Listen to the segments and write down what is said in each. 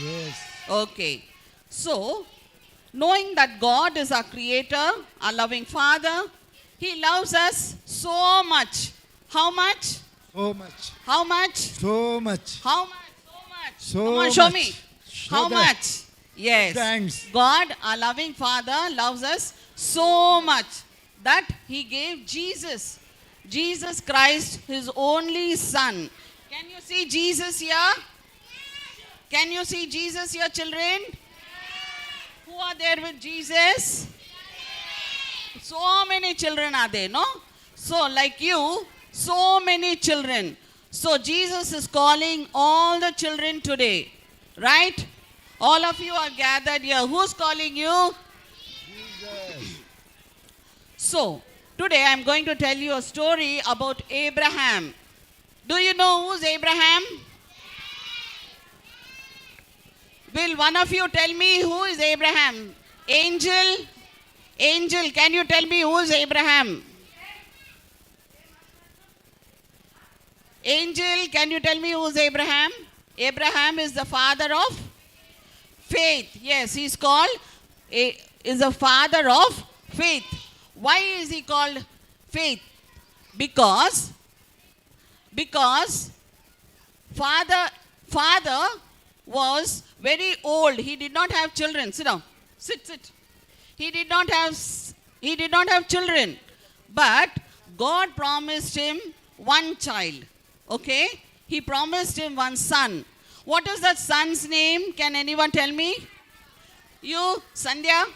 Yes. Okay. So, knowing that God is our creator, our loving Father, He loves us so much. How much? So much. How much? So much. How much? So much. So Come on, show much. me. Show How that. much? Yes. Thanks. God, our loving Father, loves us so much that He gave Jesus. Jesus Christ, His only Son. Can you see Jesus here? Can you see Jesus here, children? Who are there with Jesus? So many children are there, no? So, like you, so many children. So, Jesus is calling all the children today, right? All of you are gathered here. Who's calling you? Jesus. So, today I am going to tell you a story about Abraham. Do you know who's Abraham? Will one of you tell me who is Abraham? Angel? Angel, can you tell me who is Abraham? Angel, can you tell me who is Abraham? Abraham is the father of faith. Yes, he's called, is the father of faith. Why is he called faith? Because father was very old. He did not have children. Sit down. Sit. He did not have children. But God promised him one child. Okay? He promised him one son. What is that son's name? Can anyone tell me? You, Sandhya?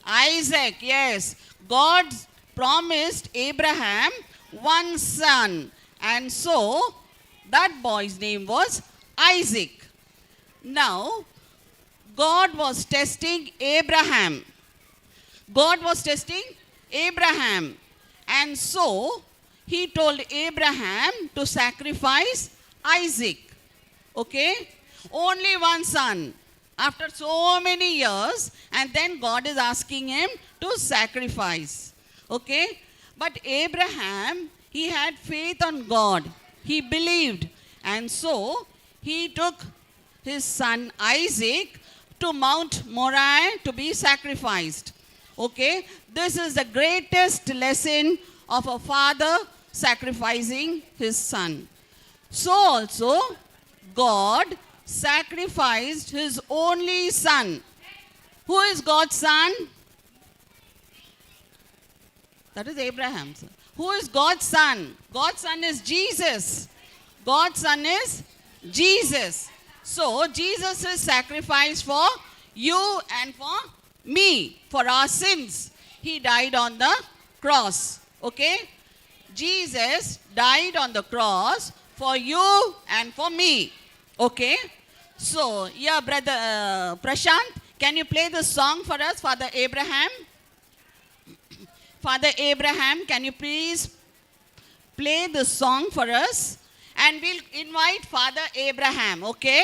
Isaac, yes. God promised Abraham one son. And so, that boy's name was Isaac. Now, God was testing Abraham. God was testing Abraham. And so, He told Abraham to sacrifice Isaac. Okay? Only one son. After so many years, and then God is asking him to sacrifice. Okay? But Abraham, he had faith on God. He believed. And so, he took his son Isaac to Mount Moriah to be sacrificed. Okay? This is the greatest lesson of a father sacrificing his son. So also, God sacrificed his only son. Who is God's son? That is Abraham's son. Who is God's son? God's son is Jesus. God's son is Jesus. So, Jesus is sacrificed for you and for me, for our sins. He died on the cross. Okay? Jesus died on the cross for you and for me. Okay? So, yeah, brother Prashant, can you play the song for us, Father Abraham? Father Abraham, can you please play the song for us? And we'll invite Father Abraham, okay?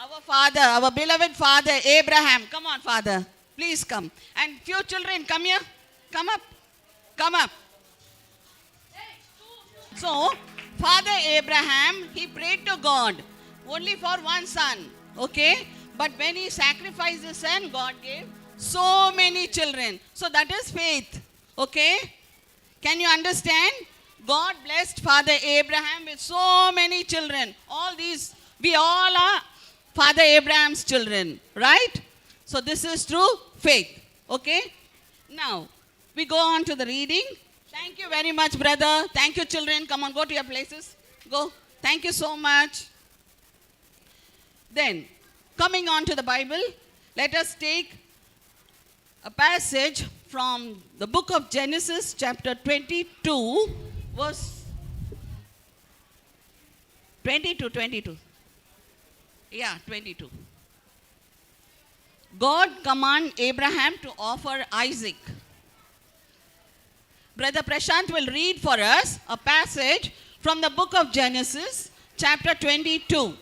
Our father, our beloved Father Abraham. Come on, Father. Please come. And few children, come here. Come up. Come up. So, Father Abraham, he prayed to God only for one son, okay? But when he sacrificed his son, God gave so many children. So that is faith, okay? Can you understand? God blessed Father Abraham with so many children. All these, we all are Father Abraham's children, right? So this is through faith, okay? Now, we go on to the reading. Thank you very much, brother. Thank you, children. Come on, go to your places. Go. Thank you so much. Then, coming on to the Bible, let us take a passage from the book of Genesis, chapter 22, verse 22. Yeah, 22. God commanded Abraham to offer Isaac. Brother Prashant will read for us a passage from the book of Genesis, chapter 22.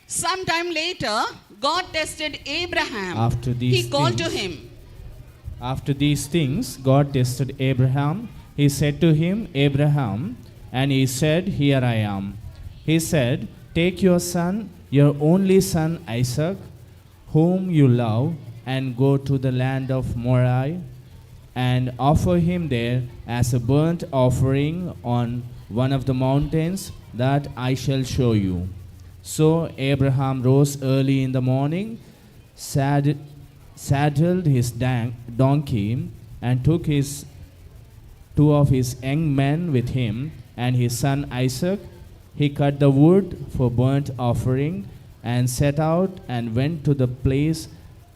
Sometime later, God tested Abraham. He called to him. After these things, God tested Abraham. He said to him, Abraham, and he said, Here I am. He said, "Take your son, your only son Isaac, whom you love, and go to the land of Moriah, and offer him there as a burnt offering on one of the mountains that I shall show you." So Abraham rose early in the morning, saddled his donkey, and took his two of his young men with him and his son Isaac. He cut the wood for burnt offering and set out and went to the place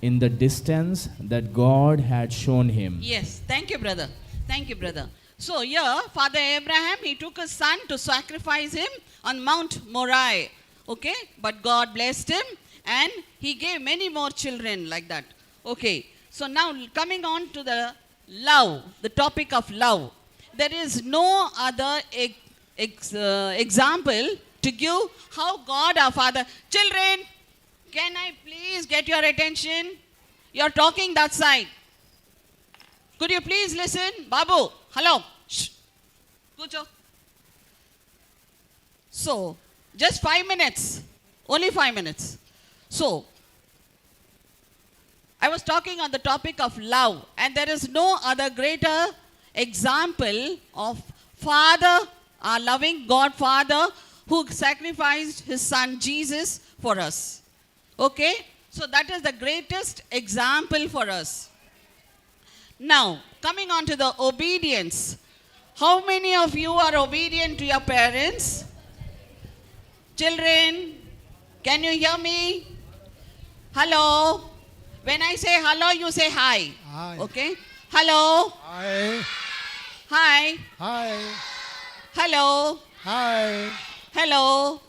in the distance that God had shown him. Yes, thank you, brother. Thank you, brother. So here, Father Abraham, he took his son to sacrifice him on Mount Moriah. Okay, but God blessed him and he gave many more children like that. Okay, so now coming on to the love, the topic of love. There is no other example to give how God our Father. Children, can I please get your attention? You're talking that side. Could you please listen? Babu, hello. Shh. Kucho. So, just 5 minutes. Only 5 minutes. So, I was talking on the topic of love, and there is no other greater example of Father, our loving God Father, who sacrificed his son Jesus for us. Okay? So that is the greatest example for us. Now, coming on to the obedience. How many of you are obedient to your parents? Children, can you hear me? Hello? When I say hello, you say hi. Hi. Okay? Hello? Hi. Hi. Hi. Hello? Hi. Hello?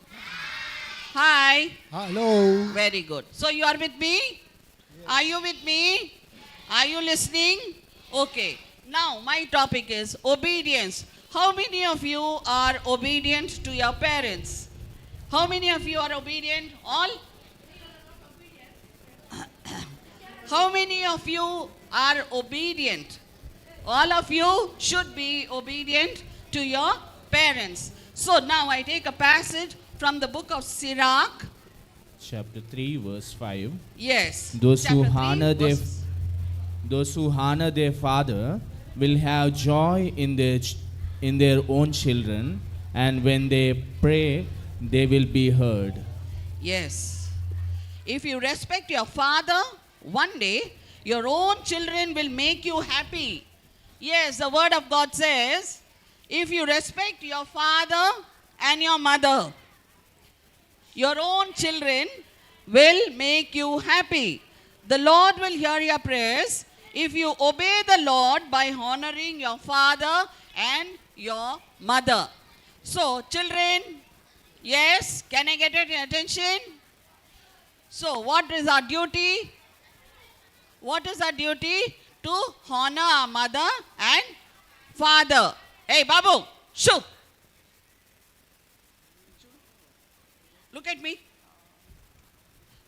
Hi. Hello. Very good. So you are with me? Are you with me? Are you listening? Okay. Now my topic is obedience. How many of you are obedient to your parents? How many of you are obedient? All? How many of you are obedient? All of you should be obedient to your parents. So now I take a passage from the book of Sirach. Chapter 3, verse 5. Yes. Those who Chapter 3, honor verse- those who honor their father will have joy in their own children, and when they pray, they will be heard. Yes. If you respect your father, one day your own children will make you happy. Yes, the word of God says, if you respect your father and your mother, your own children will make you happy. The Lord will hear your prayers if you obey the Lord by honoring your father and your mother. So, children, yes, can I get your attention? So, what is our duty? What is our duty? To honor our mother and father. Hey, Babu, shoo. Look at me.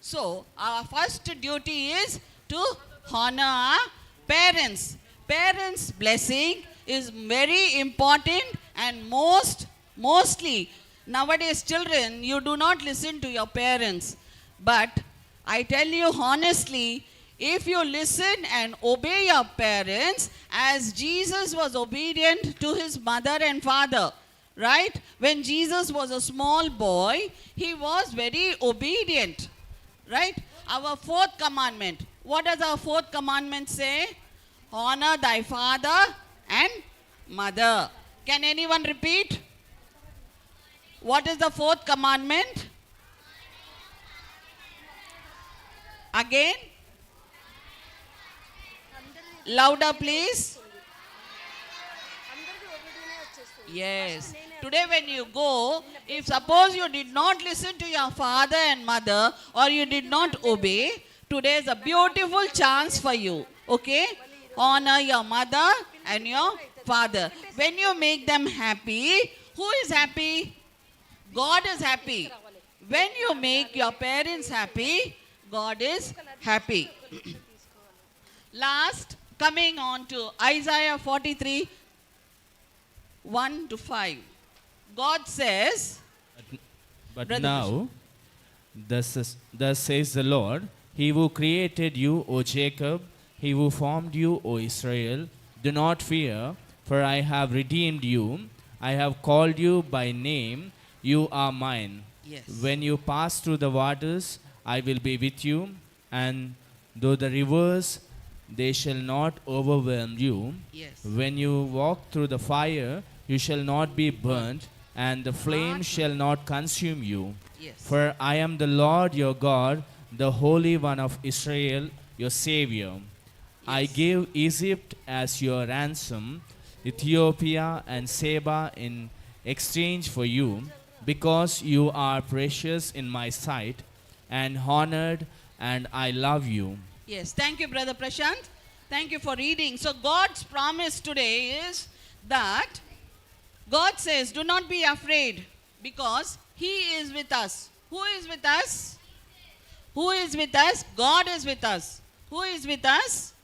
So, our first duty is to honor our parents. Parents' blessing is very important, and mostly nowadays children, you do not listen to your parents. But I tell you honestly, if you listen and obey your parents as Jesus was obedient to his mother and father, right? When Jesus was a small boy, he was very obedient, right? Our fourth commandment. What does our fourth commandment say? Honor thy father and mother. Can anyone repeat? What is the fourth commandment? Again? Louder, please. Yes. Today when you go, if suppose you did not listen to your father and mother, or you did not obey, today is a beautiful chance for you. Okay? Honor your mother and your father. When you make them happy, who is happy? God is happy. When you make your parents happy, God is happy. Last, coming on to Isaiah 43, 1 to 5. God says, But Brother now, thus says the Lord, He who created you, O Jacob, He who formed you, O Israel, do not fear, for I have redeemed you. I have called you by name. You are mine. Yes. When you pass through the waters, I will be with you, and though the rivers, they shall not overwhelm you. Yes. When you walk through the fire, you shall not be burnt, and the flame shall not consume you. Yes. For I am the Lord your God, the Holy One of Israel, your Savior. I Yes. gave Egypt as your ransom, Ethiopia and Seba in exchange for you, because you are precious in my sight and honored, and I love you. Yes, thank you, Brother Prashant. Thank you for reading. So, God's promise today is that God says, do not be afraid because He is with us. Who is with us? Who is with us? God is with us. Who is with us?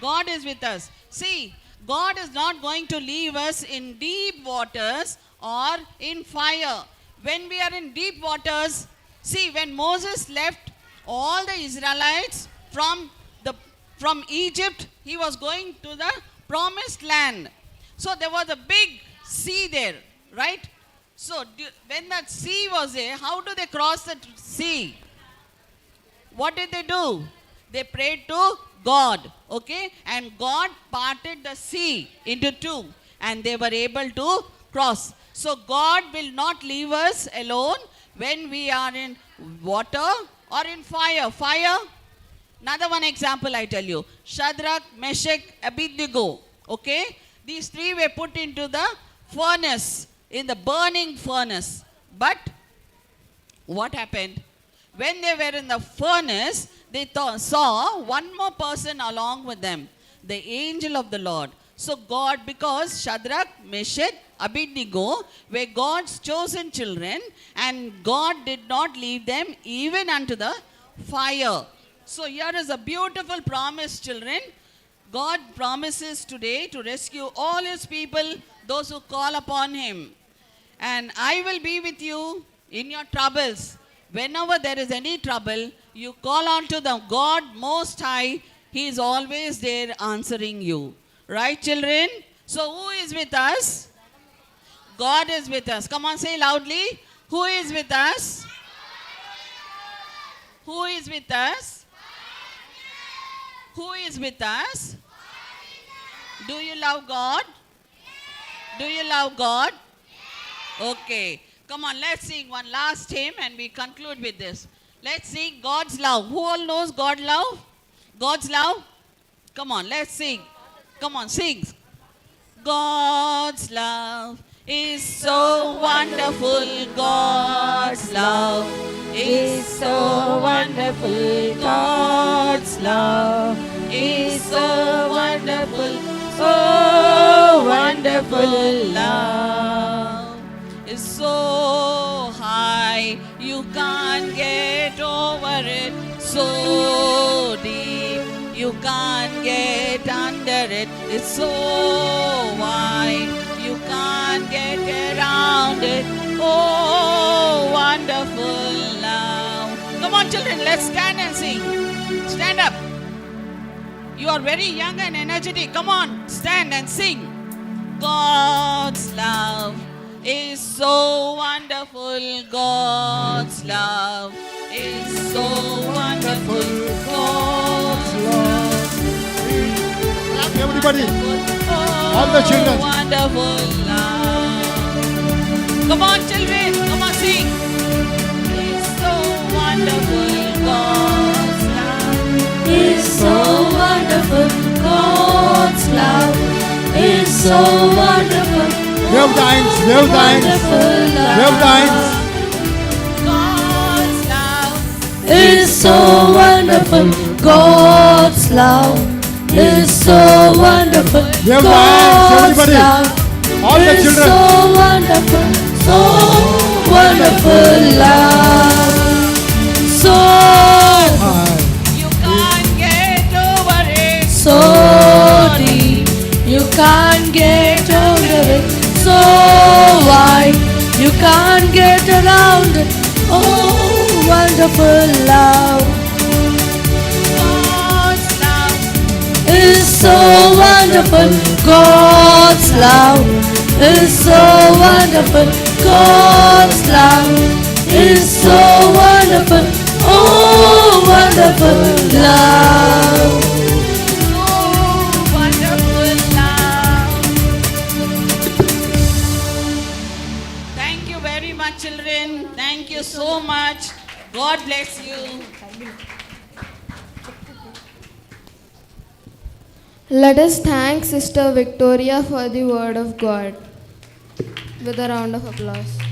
God is with us. See, God is not going to leave us in deep waters or in fire. When we are in deep waters, see, when Moses left all the Israelites from Egypt, he was going to the promised land. So there was a big sea there, right? So when that sea was there, how do they cross the sea? What did they do? They prayed to God, okay? And God parted the sea into two, and they were able to cross. So God will not leave us alone when we are in water or in fire. Fire, another one example I tell you. Shadrach, Meshach, Abednego, okay? These three were put into the furnace, in the burning furnace. But what happened? When they were in the furnace, they saw one more person along with them, the angel of the Lord. So God, because Shadrach, Meshach, Abednego were God's chosen children, and God did not leave them even unto the fire. So here is a beautiful promise, children. God promises today to rescue all His people, those who call upon Him. And I will be with you in your troubles. Whenever there is any trouble, you call on to the God Most High. He is always there answering you. Right, children? So who is with us? God is with us. Come on, say loudly. Who is with us? Who is with us? Who is with us? Do you love God? Do you love God? Okay. Come on, let's sing one last hymn and we conclude with this. Let's sing God's love. Who all knows God's love? God's love? Come on, let's sing. Come on, sing. God's love is so wonderful. God's love is so wonderful. God's love is so wonderful. So wonderful. Love is so high, you can't get over it. So deep, you can't get under it. It's so wide, you can't get around it. Oh, wonderful love. Come on, children, let's stand and sing. Stand up. You are very young and energetic. Come on, stand and sing. God's love is so wonderful. God's love is so wonderful. God's love. Clap, everybody. Oh, All the children. wonderful love. Come on, children. Come on, sing. It's so wonderful. God's love is so wonderful. God's love is so wonderful. Wave the hands, wave the hands, wave the hands. God's love Is so wonderful. God's love is so wonderful. Wave the hands, everybody. All the is children. so wonderful. So wonderful love. So Hi. you can't get over it. so deep, you can't get over it. So wide, You can't get around it. Oh, wonderful love God's love is so wonderful. God's love is so wonderful. God's love is so wonderful. Oh, wonderful love. Oh, wonderful love. Thank you very much, children. Thank you so much. God bless you. Let us thank Sister Victoria for the word of God with a round of applause.